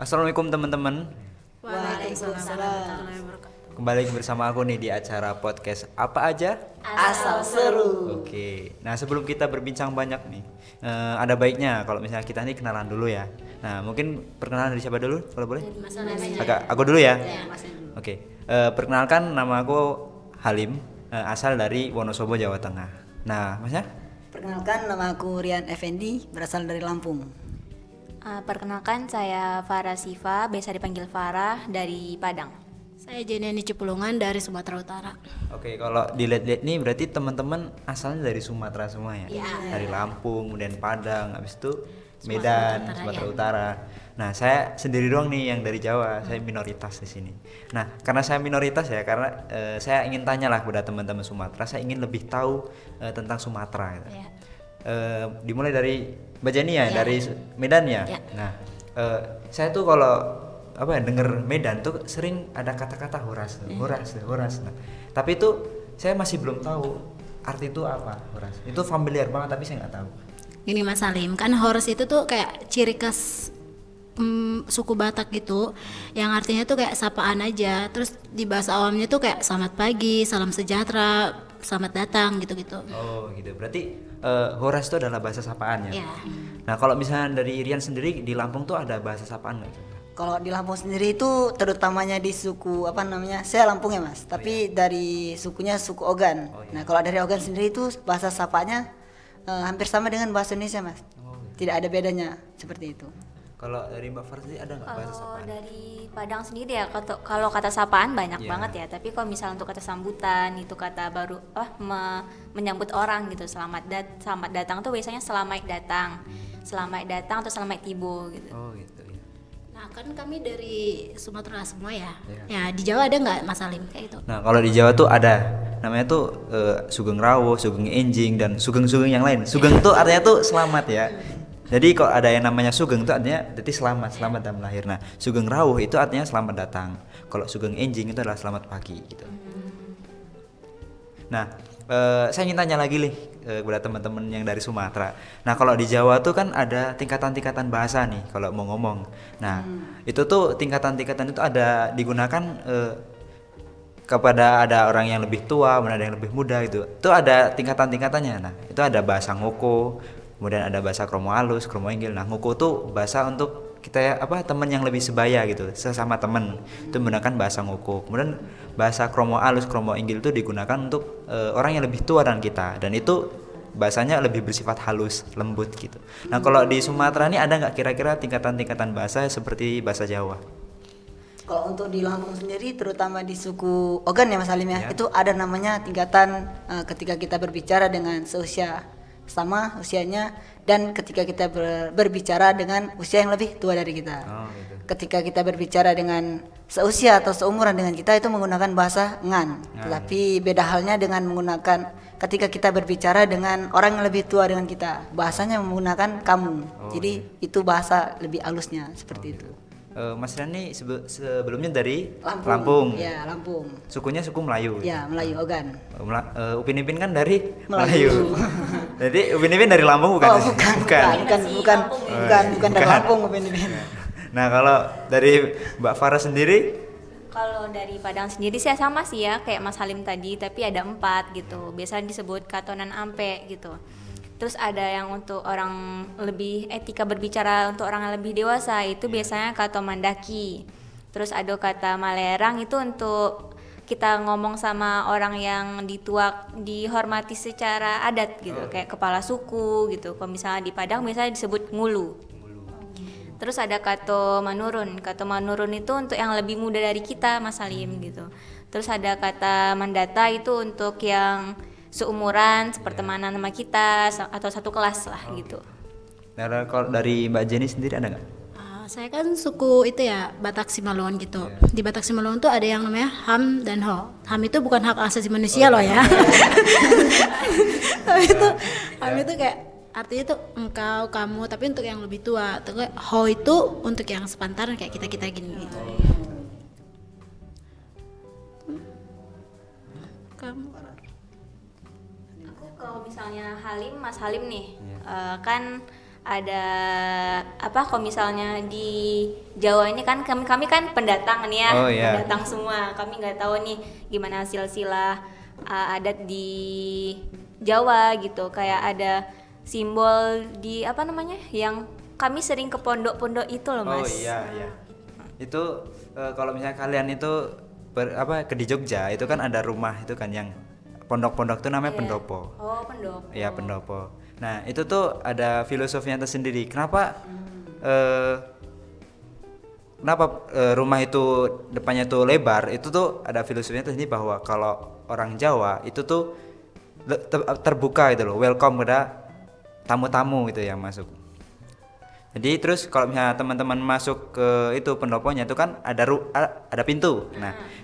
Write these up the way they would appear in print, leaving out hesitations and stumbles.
Assalamualaikum teman-teman. Waalaikumsalam warahmatullahi wabarakatuh. Kembali bersama aku nih di acara podcast apa aja? Asal seru. Oke. Nah sebelum kita berbincang banyak nih, ada baiknya kalau misalnya kita nih kenalan dulu ya. Nah mungkin perkenalan dari siapa dulu kalau boleh? Aku dulu ya. Oke. Perkenalkan nama aku Halim, asal dari Wonosobo, Jawa Tengah. Nah masnya? Perkenalkan, nama aku Rian Effendi, berasal dari Lampung. Perkenalkan, saya Farah Siva, biasa dipanggil Farah, dari Padang. Saya Jenny Cipullungan dari Sumatera Utara. Oke, kalau dilihat-lihat nih berarti teman-teman asalnya dari Sumatera semua ya? Dari Lampung, kemudian Padang, habis itu Medan, Sumatera Utara. Nah, saya sendiri doang nih yang dari Jawa, saya minoritas di sini. Nah, karena saya minoritas ya, karena saya ingin tanyalah kepada teman-teman Sumatera, saya ingin lebih tahu tentang Sumatera gitu. Dimulai dari Mbak Jenny ya, dari Medan ya. Nah, saya tuh kalau denger Medan tuh sering ada kata-kata horas. Nah, tapi itu saya masih belum tahu arti itu apa horas. Itu familiar banget tapi saya nggak tahu. Gini Mas Salim, kan horas itu tuh kayak ciri khas suku Batak gitu, yang artinya tuh kayak sapaan aja. Terus di bahasa awamnya tuh kayak selamat pagi, salam sejahtera, selamat datang gitu-gitu. Oh gitu, berarti horas itu adalah bahasa sapaan ya? Iya. Nah kalau misalnya dari Rian sendiri di Lampung tuh ada bahasa sapaan nggak? Kalau di Lampung sendiri itu terutamanya di suku saya Lampung ya Mas, tapi dari sukunya suku Ogan. Nah kalau dari Ogan sendiri itu bahasa sapanya hampir sama dengan bahasa Indonesia Mas. Tidak ada bedanya seperti itu. Kalau dari Mbak Farah sendiri ada nggak bahasa Kalau sapaan? dari Padang sendiri ya, kalau kata sapaan banyak banget ya. Tapi kalau misalnya untuk kata sambutan, itu kata baru menyambut orang gitu. Selamat datang tuh biasanya selamat datang atau selamat tibo gitu. Oh gitu. Nah kan kami dari Sumatera semua ya. Ya di Jawa ada nggak Mas Salim kayak itu? Nah kalau di Jawa tuh ada, namanya tuh Sugeng Rawo, Sugeng Enjing, dan Sugeng-Sugeng yang lain. Sugeng tuh artinya tuh selamat ya. Jadi kalau ada yang namanya Sugeng itu artinya berarti selamat dalam lahir. Nah Sugeng Rawuh itu artinya selamat datang. Kalau Sugeng Enjing itu adalah selamat pagi gitu. Nah saya ingin tanya lagi nih kepada teman-teman yang dari Sumatera. Nah kalau di Jawa tuh kan ada tingkatan-tingkatan bahasa nih kalau mau ngomong. Nah itu tuh tingkatan-tingkatan itu ada digunakan kepada ada orang yang lebih tua, kemudian ada yang lebih muda gitu. Itu ada tingkatan-tingkatannya. Nah itu ada bahasa ngoko, kemudian ada bahasa kromo halus, kromo inggil. Nah ngoko tuh bahasa untuk kita ya teman yang lebih sebaya gitu, sesama teman itu menggunakan bahasa ngoko. Kemudian bahasa kromo halus, kromo inggil itu digunakan untuk orang yang lebih tua dan kita, dan itu bahasanya lebih bersifat halus, lembut gitu. Nah kalau di Sumatera ini ada nggak kira-kira tingkatan-tingkatan bahasa seperti bahasa Jawa? Kalau untuk di Lampung sendiri, terutama di suku Ogan ya Mas Salim ya, itu ada namanya tingkatan ketika kita berbicara dengan seusia sama usianya, dan ketika kita berbicara dengan usia yang lebih tua dari kita. Gitu. Ketika kita berbicara dengan seusia atau seumuran dengan kita itu menggunakan bahasa ngan. Tetapi beda halnya dengan menggunakan ketika kita berbicara dengan orang yang lebih tua dengan kita, bahasanya menggunakan kamu. Jadi itu bahasa lebih halusnya seperti itu. Mas Rani sebelumnya dari Lampung. Lampung. Ya, Lampung. Sukunya suku Melayu. Ya, Melayu Ogan. Upin Ipin kan dari Melayu. Jadi Upin Ipin dari Lampung bukan? Oh, bukan dari Lampung Upin Ipin. Nah, kalau dari Mbak Farah sendiri? Kalau dari Padang sendiri sih sama sih ya, kayak Mas Halim tadi, tapi ada 4 gitu. Biasanya disebut katonan ampe gitu. Terus ada yang untuk orang lebih etika berbicara untuk orang yang lebih dewasa itu biasanya kata mandaki. Terus ada kata malerang itu untuk kita ngomong sama orang yang dihormati secara adat gitu, kayak kepala suku gitu. Kalau misalnya di Padang biasanya disebut ngulu. Terus ada kata manurun. Kata manurun itu untuk yang lebih muda dari kita, Mas Salim gitu. Terus ada kata mandata itu untuk yang seumuran, sepertemanan sama kita atau satu kelas lah gitu. Nah, kalau dari Mbak Jenny sendiri ada nggak? Saya kan suku itu ya Batak Simalungun gitu. Di Batak Simalungun tuh ada yang namanya HAM dan HO. HAM itu bukan hak asasi manusia loh ya. HAM itu kayak artinya tuh engkau, kamu, tapi untuk yang lebih tua. Terus HO itu untuk yang sepantaran kayak kita gini gitu. Kamu Kalau misalnya Halim, Mas Halim nih, kan ada apa, kalau misalnya di Jawa ini kan kami kan pendatang nih ya, Oh, iya. pendatang semua, kami nggak tahu nih gimana silsilah adat di Jawa gitu, kayak ada simbol di apa namanya yang kami sering ke pondok-pondok itu loh Oh Mas. iya iya. Itu kalau misalnya kalian itu ke di Jogja itu kan ada rumah itu kan yang pondok-pondok itu namanya pendopo. Oh, pendopo. Iya, pendopo. Nah, itu tuh ada filosofinya tersendiri. Kenapa rumah itu depannya tuh lebar? Itu tuh ada filosofinya tersendiri bahwa kalau orang Jawa itu tuh terbuka gitu loh, welcome kepada tamu-tamu gitu yang masuk. Jadi terus kalau misalnya teman-teman masuk ke itu pendoponya itu kan ada pintu.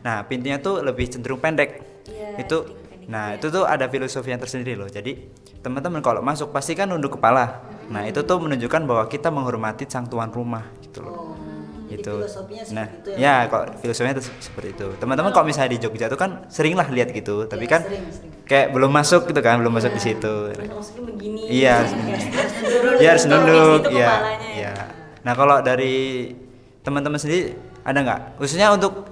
Nah, pintunya tuh lebih cenderung pendek. Iya, Itu pendek, nah, itu tuh ada filosofi yang tersendiri loh. Jadi teman-teman kalau masuk pasti kan nunduk kepala. Nah, itu tuh menunjukkan bahwa kita menghormati sang tuan rumah gitu loh. Jadi Gitu. filosofinya Nah, seperti itu ya kok filosofinya tuh seperti itu. Teman-teman kalau misalnya di Jogja tuh kan sering lah lihat gitu, tapi kan sering. kayak belum masuk gitu kan, belum masuk di situ. Maksudnya begini. Iya, ya harus nunduk, iya. Iya. Nah, kalau dari teman-teman sendiri ada nggak? Khususnya untuk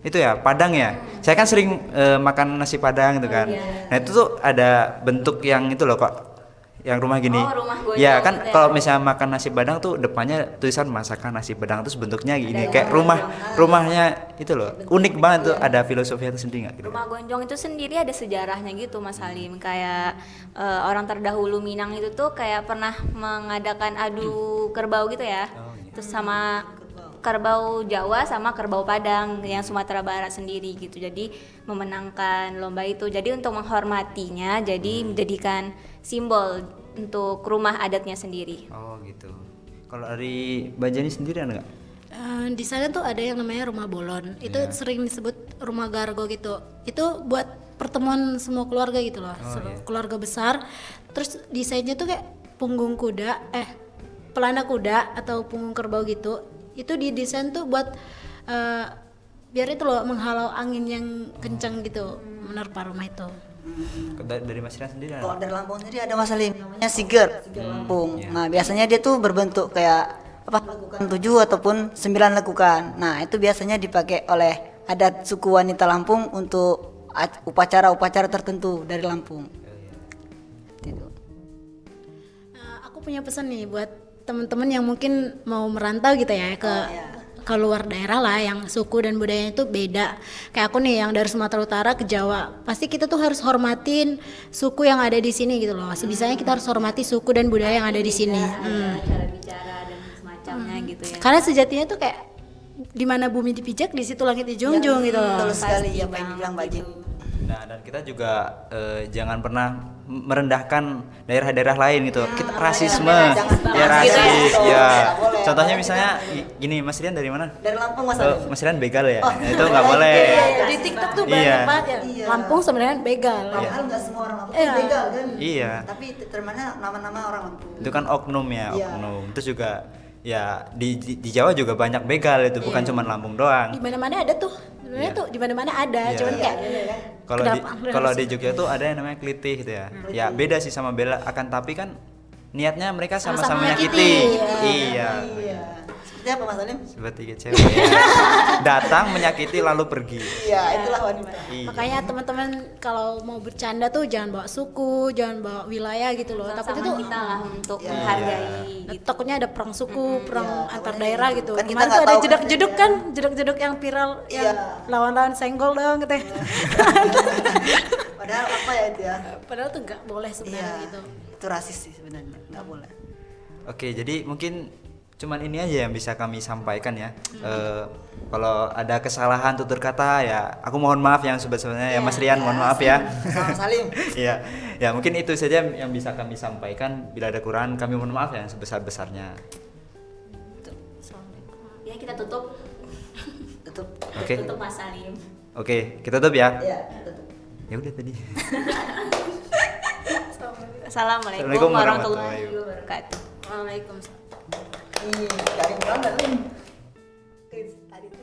itu ya, Padang ya. Saya kan sering makan nasi Padang gitu kan. Nah, itu tuh ada bentuk yang itu loh kok, yang rumah gini. Oh, rumah gonjong Ya kan gitu ya. kalau misalnya makan nasi Padang tuh depannya tulisan masakan nasi Padang, terus bentuknya gini kayak rumahnya itu loh. Unik banget tuh, ada filosofi tersendiri nggak gitu? Rumah gonjong itu sendiri ada sejarahnya gitu Mas Halim, kayak orang terdahulu Minang itu tuh kayak pernah mengadakan adu kerbau gitu ya. Terus sama kerbau Jawa sama kerbau Padang yang Sumatera Barat sendiri gitu. Jadi memenangkan lomba itu. Jadi untuk menghormatinya jadi menjadikan simbol untuk rumah adatnya sendiri. Oh gitu. Kalau dari Bajani sendiri ada nggak? Di sana tuh ada yang namanya rumah bolon. Itu sering disebut rumah gargo gitu. Itu buat pertemuan semua keluarga gitu loh. Keluarga besar. Terus desainnya tuh kayak punggung kuda, pelana kuda atau punggung kerbau gitu. Itu didesain tuh buat biar itu loh menghalau angin yang kencang gitu menerpa rumah itu. Dari Mas Rian sendiri ada? Kalau dari Lampung sendiri ada Mas Salim, namanya Siger Lampung. Nah, biasanya dia tuh berbentuk kayak lekukan 7 ataupun 9 lekukan. Nah, itu biasanya dipakai oleh adat suku wanita Lampung untuk upacara-upacara tertentu dari Lampung. Gitu. Aku punya pesan nih buat teman-teman yang mungkin mau merantau gitu ya ke luar daerah lah yang suku dan budayanya itu beda. Kayak aku nih yang dari Sumatera Utara ke Jawa, pasti kita tuh harus hormatin suku yang ada di sini gitu loh. Sebisanya kita harus hormati suku dan budaya yang ada di sini. Cara bicara dan semacamnya gitu ya. Karena sejatinya tuh kayak di mana bumi dipijak di situ langit dijunjung gitu loh. Betul sekali apa yang dibilang Mbak Jin. Nah, dan kita juga jangan pernah merendahkan daerah-daerah lain gitu. Kita rasisme, ya rasis, ya. Contohnya misalnya gini, Mas Rian dari mana? Dari Lampung Mas Salim. Mas Rian begal ya? Nah, itu nggak boleh. Di TikTok tuh Iya. banyak banget ya. Lampung sebenarnya begal. Padahal nggak semua orang Lampung begal kan. Iya. Tapi termana nama-nama orang Lampung. Itu kan oknum ya, Iya. oknum. Terus juga ya di Jawa juga banyak begal itu, bukan cuma Lampung doang. Di mana-mana ada tuh. Sebenarnya tuh di mana-mana ada, Iya. cuman kayak Kalau di Jogja tuh ada yang namanya klitih gitu ya. Ya beda sih sama bela, akan tapi kan niatnya mereka sama-sama menyakiti. Iya. Seperti apa Mas Salim? Seperti cewek ya. Datang menyakiti lalu pergi. Iya, itulah wanita. Iya. makanya teman-teman kalau mau bercanda tuh jangan bawa suku, jangan bawa wilayah gitu loh. Takutnya tuh kita lah untuk menghargai. takutnya ada perang suku, perang antar daerah gitu. Kan kita Kemarin nggak tuh ada tahu jeduk-jeduk kan, jeduk-jeduk yang viral yang lawan-lawan senggol doang gitu ya. Padahal apa ya itu ya? Padahal tuh nggak boleh sebenarnya gitu. Itu rasis sih sebenarnya, nggak boleh. Oke, jadi mungkin cuman ini aja yang bisa kami sampaikan ya. Kalau ada kesalahan tutur kata ya, aku mohon maaf yang sebesarnya ya Mas Rian, mohon maaf ya. Sama Salim. Iya, ya mungkin itu saja yang bisa kami sampaikan. Bila ada kurang kami mohon maaf yang sebesar-besarnya. Ya kita tutup. Tutup. Oke. Tutup Mas Salim. Oke, kita tutup ya. Iya, tutup. Ya udah tadi. Assalamualaikum warahmatullahi wabarakatuh. Waalaikumsalam. Ih, dari mana Lim? Tadi tuh